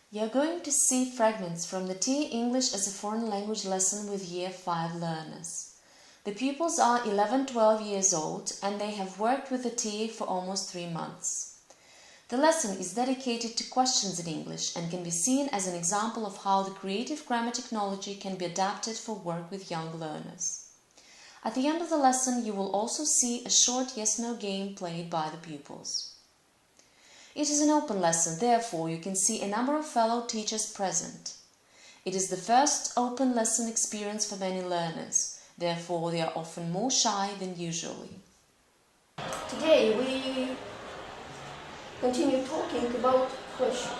You're going to see fragments from the TE English as a Foreign Language lesson with Year 5 learners. The pupils are 11-12 years old and they have worked with the TE for almost 3 months. The lesson is dedicated to questions in English and can be seen as an example of how the creative grammar technology can be adapted for work with young learners. At the end of the lesson, you will also see a short yes-no game played by the pupils. It is an open lesson, therefore you can see a number of fellow teachers present. It is the first open lesson experience for many learners, therefore they are often more shy than usually. Today we continue talking about questions.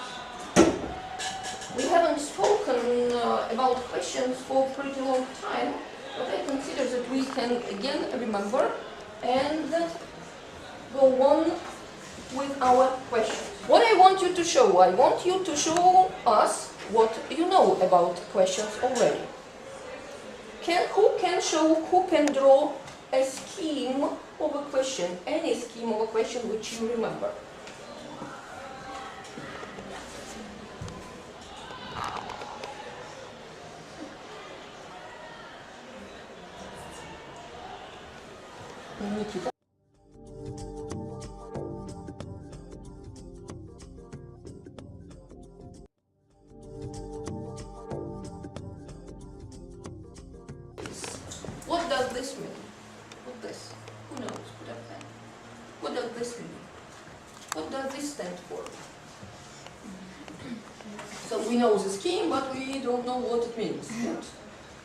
We haven't spoken about questions for a pretty long time, but I consider that we can again remember and go on with our questions. What I want you to show us what you know about questions already. Who can draw a scheme of a question, any scheme of a question which you remember? Nikita. What does this mean? What this? Who knows? Put up hand. What does this mean? What does this stand for? So we know the scheme, but we don't know what it means.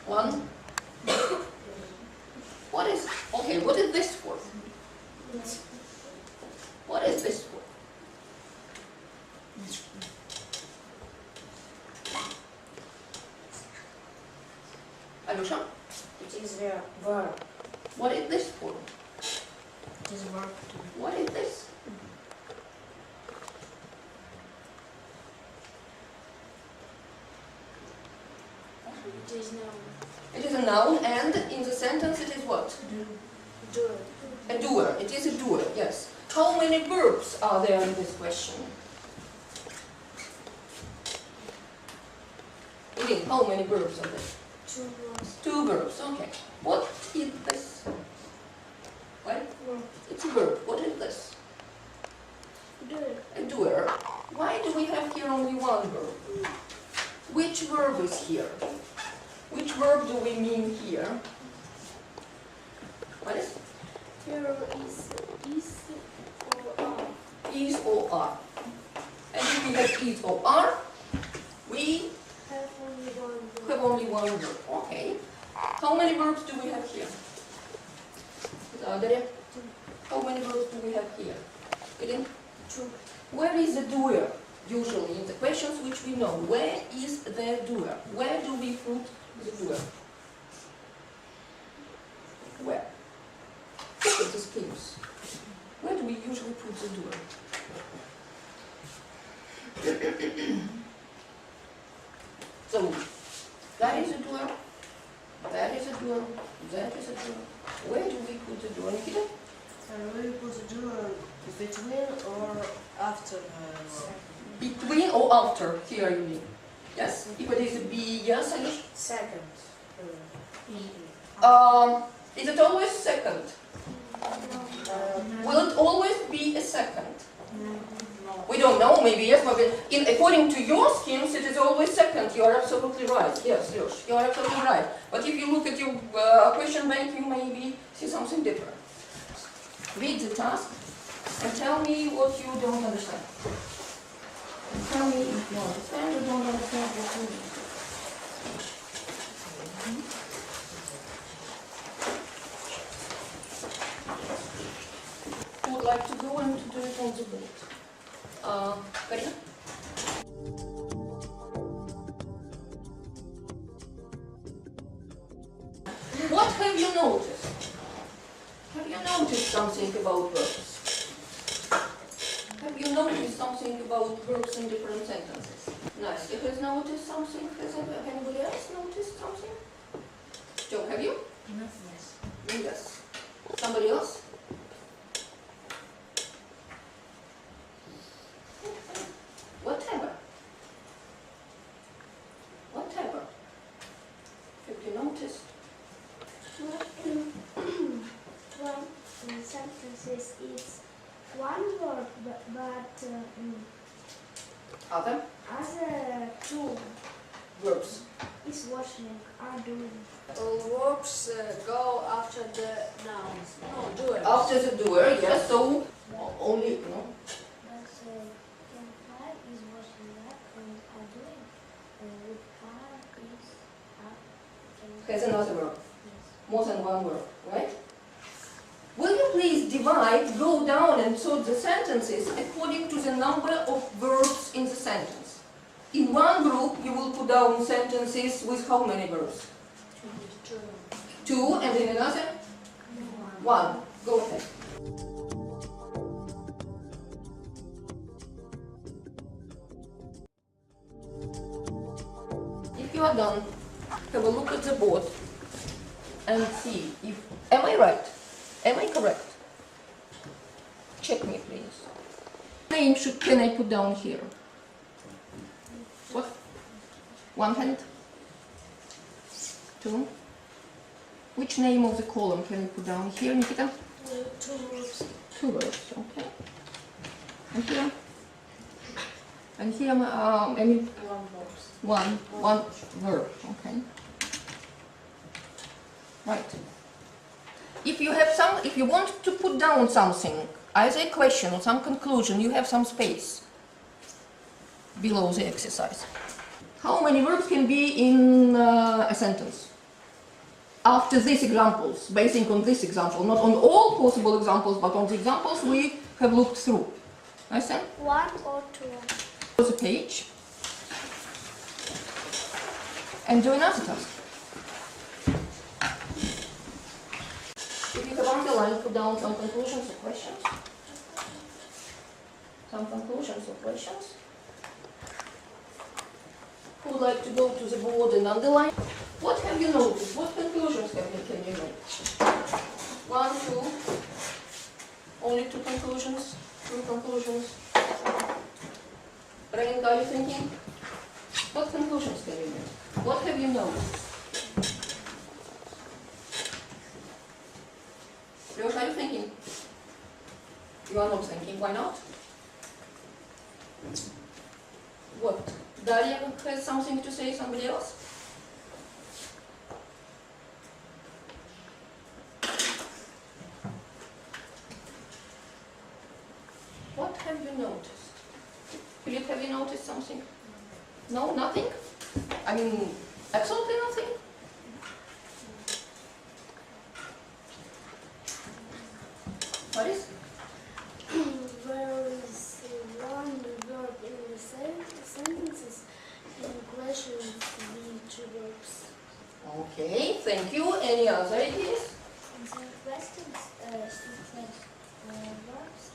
One. What is this for? What is this for? Alusha? It is a verb. What is this for? It is a verb. What is this? It is noun. It is a noun, and in the sentence it is what? Doer. A doer. It is a doer, yes. How many verbs are there in this question? Again, how many verbs are there? 2 verbs. 2 verbs, okay. What is this? What? Verb. It's a verb. What is this? Doer. A doer. Why do we have here only one verb? Which verb is here? Which verb do we mean here? What is? Here is or are. Is or are. And if we have is or are, we Have only one verb. have only one verb. Okay. How many verbs do we have here? Darya? How many verbs do we have here? Kidding? 2. Where is the doer? Usually in the questions which we know, where is the doer? Where do we put the doer? Where? Look at the schemes. Where do we usually put the doer? So, that is a doer, that is a doer, that is a doer. Where do we put the doer, Nikita? We put the doer between or after Between or after, here you mean. Yes? If it is a be, yes, Anish? second. Is it always second? Will it always be a second? We don't know, maybe yes, but according to your schemes, it is always second. You are absolutely right. Yes, Yosh, you are absolutely right. But if you look at your question bank, you maybe see something different. Read the task and tell me what you don't understand. Tell me if you understand or don't understand what you mean. Who would like to go and to do it on the board? Karina? What have you noticed? Have you noticed something about verbs? Have you noticed something about verbs in different sentences? Nastya has noticed something. Has anybody else noticed something? Joe, have you? Yes. Yes. Somebody else? Whatever. Other other two verbs. is washing, are doing. Verbs go after the nouns. No, doers. After the doer, yes, so only, no. But can fly is washing up and are doing. With car is up. Has another verb, Yes. more than one verb, right? Will you please divide, go down and sort the sentences according to the number of verbs in the sentence? In one group, you will put down sentences with how many verbs? Two, and in another? One. Go ahead. If you are done, have a look at the board and see if, am I right? Am I correct? Check me, please. Name can I put down here? What? One hand? Two? Which name of the column can you put down here, Nikita? Two verbs. Two verbs, okay. And here? And here, I mean, one verb, okay. Right. If you want to put down something, either a question or some conclusion, you have some space below the exercise. How many verbs can be in a sentence? After these examples, basing on this example, not on all possible examples, but on the examples we have looked through. Understand? One or two. Close the page and do another task. If you have underlined, put down some conclusions or questions. Some conclusions or questions. Who would like to go to the board and underline? What have you noticed? What conclusions can you make? One, two. Only two conclusions. Three conclusions. Rain, are you thinking? What conclusions can you make? What have you noticed? Lyosh, are you thinking? You are not thinking. Why not? What? Daria has something to say, somebody else? What have you noticed? Philip, have you noticed something? No, nothing? I mean, absolutely nothing? What is? There is one verb in the sentences and questions with two verbs. Okay, thank you. Any other ideas? In some questions, it has verbs.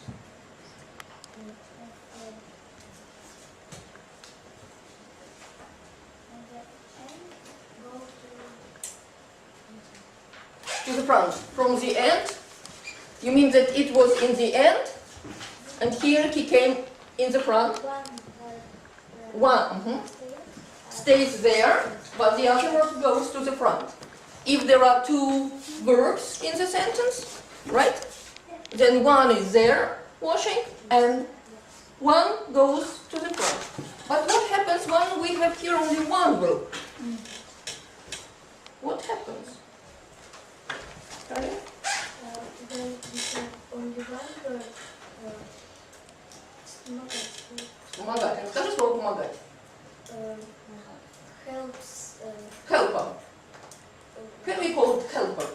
And the end go To the front. From the end? You mean that it was in the end? And here he came in the front? to One stays there, but the other verb goes to the front. If there are two verbs in the sentence, right? Then one is there, washing, and one goes to the front. But what happens when we have here only one verb? What happens? Sorry? Then we have only one verb. Помогать. Расскажи слово помогать. Helps. Helper. Can we call it helper?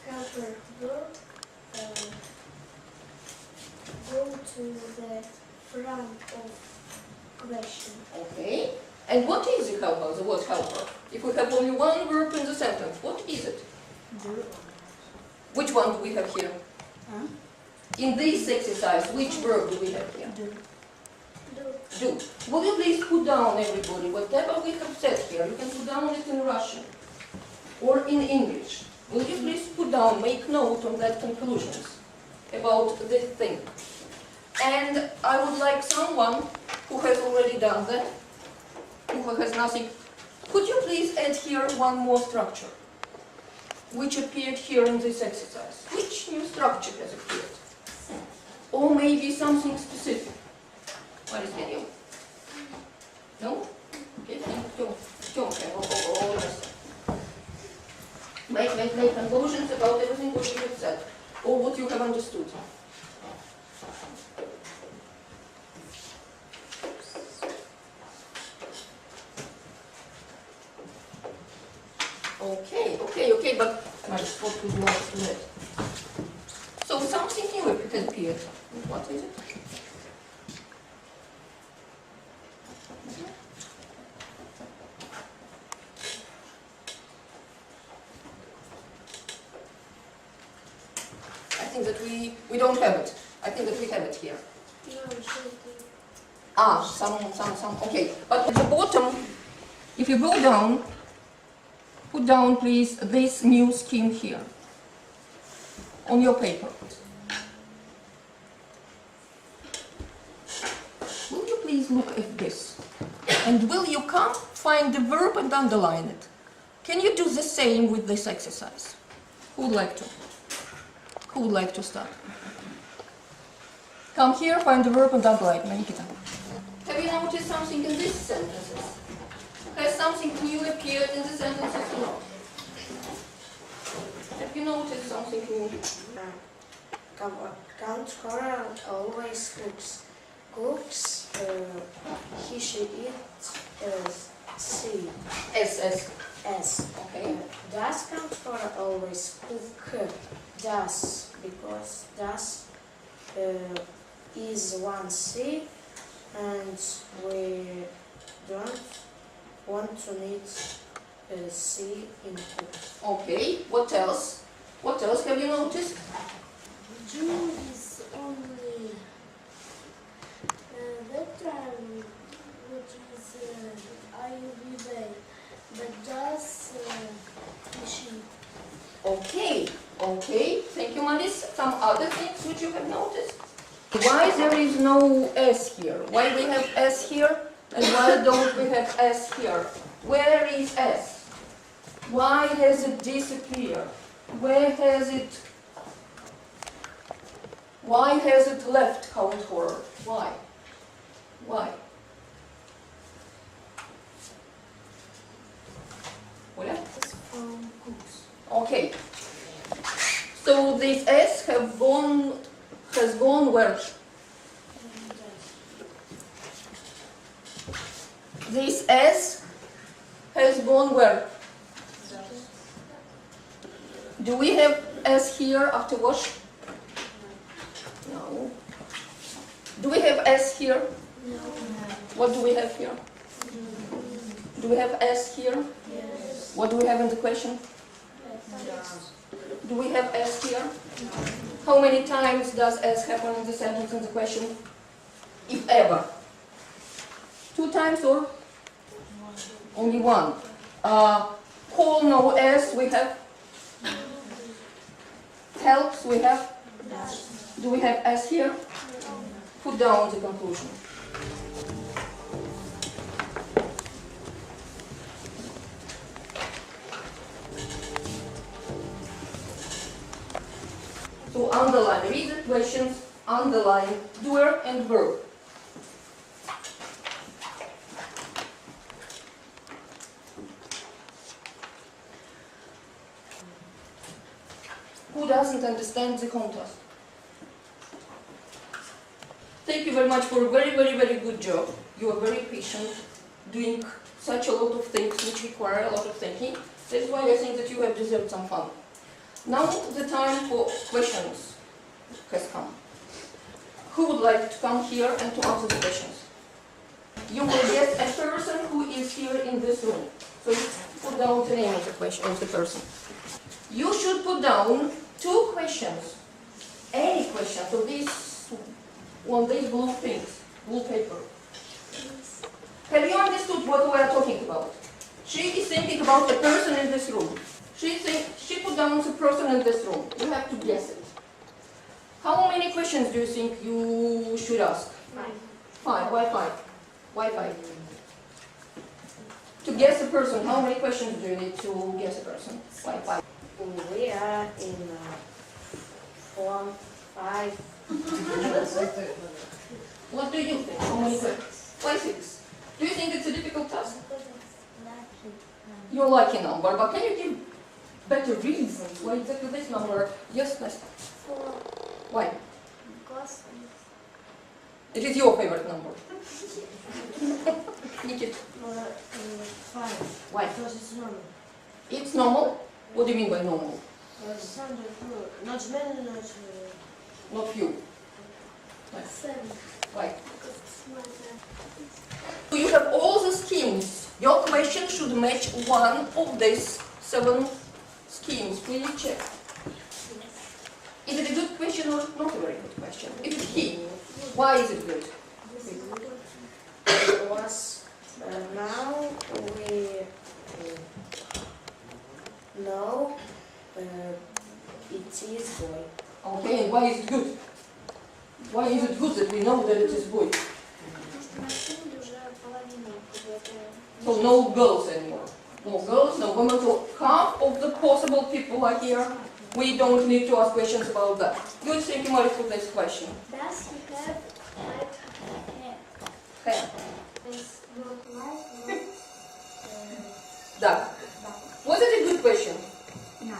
Helper verb. Go to the front of question. Okay. And what is the helper, the word helper? If we have only one verb in the sentence, what is it? Which one do we have here? In this exercise, which verb do we have here? Do. Do. Will you please put down, everybody, whatever we have said here, you can put down it in Russian or in English. Will you please put down, make note on that conclusions about this thing. And I would like someone who has already done that, who has nothing. Could you please add here one more structure, which appeared here in this exercise? Which new structure has appeared? Or maybe something specific? what you have said or what you have understood. Okay, but I spoke with more to it. So something new has appeared. What is it? I think that we don't have it. I think that we have it here. Okay. But at the bottom, if you go down, put down please this new scheme here on your paper. Will you please look at this? And will you come find the verb and underline it? Can you do the same with this exercise? Who would like to? Who would like to start? Come here, find the verb and underline it. Nikita. Have you noticed something in these sentences? Has something new appeared in the sentences or not? Have you noticed something new? Count Cora always cooks. Cooks, he, she, it, she. S. Okay. Does Count Cora always cook? Does, because does is one C, and we don't want to need C in cook. Okay. What else? What else have you noticed? June is only that time, which is IUV, but does she. Okay. Thank you, Maris. Some other things which you have noticed? Why there is no S here? Why we have S here and why don't we have S here? Where is S? Why has it disappeared? Why has it left count horror? Why? Oля? Okay. So this S has gone where? This S has gone where? Do we have S here after wash? No. Do we have S here? No. What do we have here? Do we have S here? Yes. What do we have in the question? Do we have S here? How many times does S happen in the sentence in the question? If ever. 2 times or? Only 1. Whole no S we have? Helps we have? Do we have S here? Put down the conclusion. So underline, read the questions, underline doer and verb. Who doesn't understand the contrast? Thank you very much for a very, very, very good job. You are very patient, doing such a lot of things which require a lot of thinking. That's why I think that you have deserved some fun. Now the time for questions has come. Who would like to come here and to answer the questions? You will get a person who is here in this room. So you put down the name of the person. You should put down 2 questions. Any question. So these on these blue things, blue paper. Have you understood what we are talking about? She is thinking about the person in this room. She put down the person in this room. You have to guess it. How many questions do you think you should ask? 5. Why 5? Why 5? To guess a person, how many questions do you need to guess a person? Why 5? We are in 4, 5. What do you think? How many questions? Why 6? Do you think it's a difficult task? You're lucky number, but can you give better reasons why exactly this number. Yes, Nesta. 4. Why? Because It is your favorite number. Nikit. 5. Why? Because it's normal. It's normal? What do you mean by normal? Some not many, Not few. Why? 7. Why? Because it's not So you have all the schemes. Your question should match one of these 7 schemes. Will you check? Is it a good question or not a very good question? If it's key, why is it good? Because now we know it is boy. Okay, and why is it good? Why is it good that we know that it is boy? So no girls anymore. No girls, no women. So half of the possible people are here. We don't need to ask questions about that. Good, thank you, Mari, for this question. Does he have white hair? Hair. It's not white, Duck. Was it a good question? no.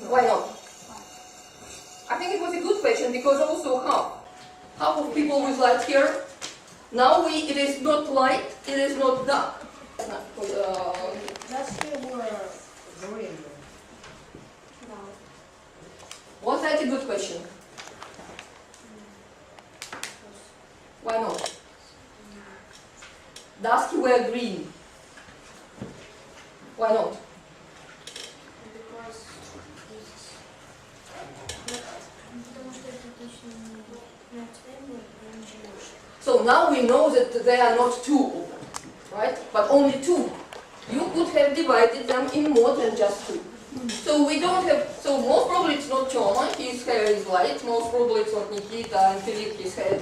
Why not? I think it was a good question because also half of people with light hair. Now it is not light, it is not dark. That's here were green. No. Was that a good question? Why not? Dusky were green. Why not? Because потому что это точно не темный и не живущий. So now we know that there are not 2 of them, right? But only 2. You could have divided them in more than just 2. So we don't have, so most probably it's not Toma, his hair is light, most probably it's not Nikita, and Philip, his hair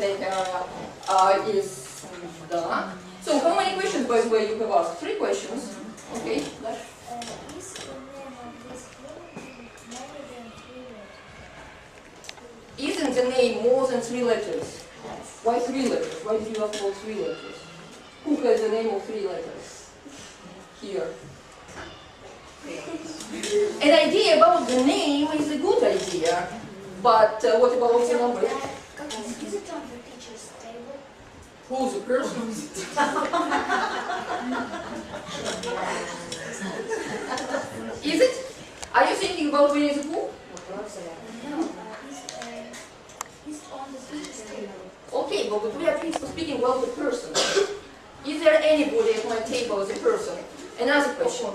is dark. So how many questions, by the way, you have asked? 3 questions. Okay, left. Is the name of this clinic more than 3 letters? Isn't the name more than 3 letters? Why 3 letters? Why did you ask for 3 letters? Who has the name of 3 letters? Here. An idea about the name is a good idea, but what about the number? Is it on the teacher's table? Who's the person? Is it? Are you thinking about Winnie the Pooh? No. Is on the teacher's table. Okay, but we are speaking about the person. Is there anybody at my table as a person? Another question.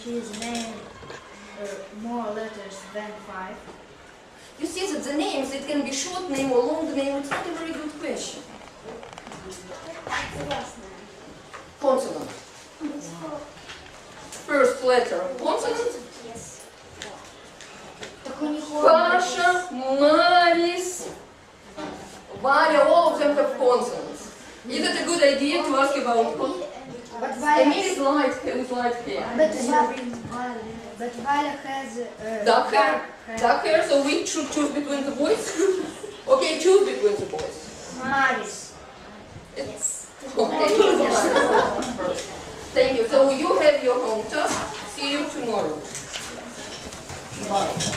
His name more letters than 5. You see that the names, it can be short name or long name, it's not a very good question. It's the last name. Consonant. It's for First letter. Consonant. yes. Pasha, Maris, Varia, all of them have consonants. Is it a good idea to ask about consonants? But Emil is light hair. But Valia has Dark hair. Dark hair, so we should choose between the boys. Okay, choose between the boys. Maris. It's okay. Thank you. So you have your home task. See you tomorrow. Bye.